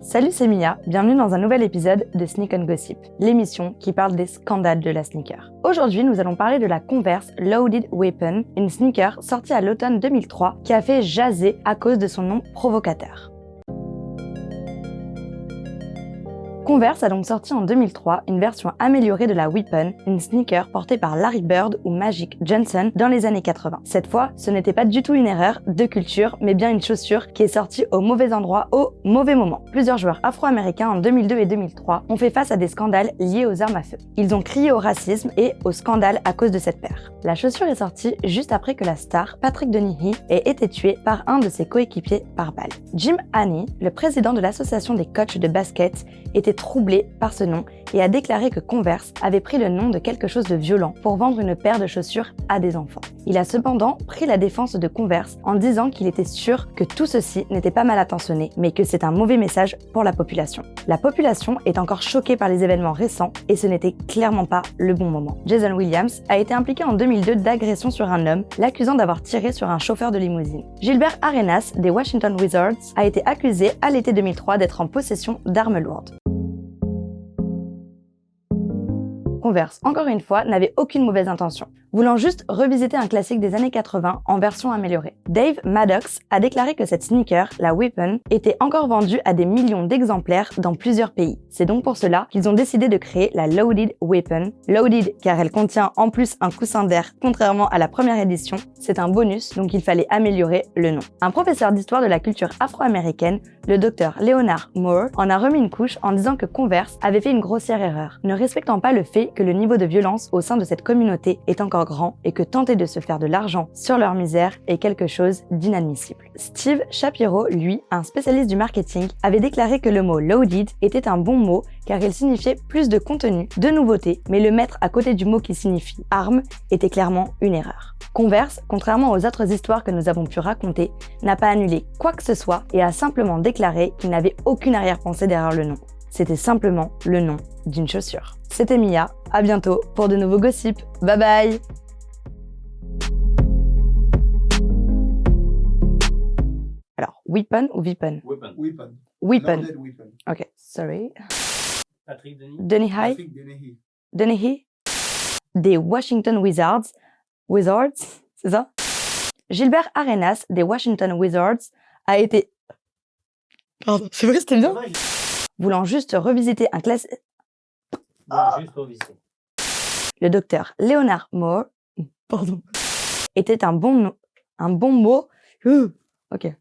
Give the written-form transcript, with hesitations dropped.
Salut, c'est Mia, bienvenue dans un nouvel épisode de Sneak on Gossip, l'émission qui parle des scandales de la sneaker. Aujourd'hui, nous allons parler de la Converse Loaded Weapon, une sneaker sortie à l'automne 2003 qui a fait jaser à cause de son nom provocateur. Converse a donc sorti en 2003 une version améliorée de la Weapon, une sneaker portée par Larry Bird ou Magic Johnson dans les années 80. Cette fois, ce n'était pas du tout une erreur de culture, mais bien une chaussure qui est sortie au mauvais endroit au mauvais moment. Plusieurs joueurs afro-américains en 2002 et 2003 ont fait face à des scandales liés aux armes à feu. Ils ont crié au racisme et au scandale à cause de cette paire. La chaussure est sortie juste après que la star Patrick Donaghy ait été tué par un de ses coéquipiers par balle. Jim Haney, le président de l'association des coachs de basket, était troublé par ce nom et a déclaré que Converse avait pris le nom de quelque chose de violent pour vendre une paire de chaussures à des enfants. Il a cependant pris la défense de Converse en disant qu'il était sûr que tout ceci n'était pas mal intentionné, mais que c'est un mauvais message pour la population. La population est encore choquée par les événements récents et ce n'était clairement pas le bon moment. Jason Williams a été impliqué en 2002 d'agression sur un homme, l'accusant d'avoir tiré sur un chauffeur de limousine. Gilbert Arenas des Washington Wizards a été accusé à l'été 2003 d'être en possession d'armes lourdes. Converse, encore une fois, n'avait aucune mauvaise intention, voulant juste revisiter un classique des années 80 en version améliorée. Dave Maddox a déclaré que cette sneaker, la Weapon, était encore vendue à des millions d'exemplaires dans plusieurs pays. C'est donc pour cela qu'ils ont décidé de créer la Loaded Weapon. Loaded car elle contient en plus un coussin d'air, contrairement à la première édition. C'est un bonus, donc il fallait améliorer le nom. Un professeur d'histoire de la culture afro-américaine, le docteur Leonard Moore, en a remis une couche en disant que Converse avait fait une grossière erreur, ne respectant pas le fait que le niveau de violence au sein de cette communauté est encore grand et que tenter de se faire de l'argent sur leur misère est quelque chose d'inadmissible. Steve Shapiro, lui, un spécialiste du marketing, avait déclaré que le mot loaded était un bon mot car il signifiait plus de contenu, de nouveautés, mais le mettre à côté du mot qui signifie arme était clairement une erreur. Converse, contrairement aux autres histoires que nous avons pu raconter, n'a pas annulé quoi que ce soit et a simplement déclaré qu'il n'avait aucune arrière-pensée derrière le nom. C'était simplement le nom d'une chaussure. C'était Mia, à bientôt pour de nouveaux gossips. Bye bye! Alors, weapon ou weapon? Weapon. Weapon. Loaded weapon. Ok, sorry. Patrick Denis. Donaghy? Patrick Denis. Donaghy? Des Washington Wizards? Wizards, c'est ça? Gilbert Arenas des Washington Wizards a été... Pardon, c'est vrai, c'était bien? Voulant juste revisiter un classique... Juste revisiter. Le docteur Leonard Moore, était un bon mot. Ok.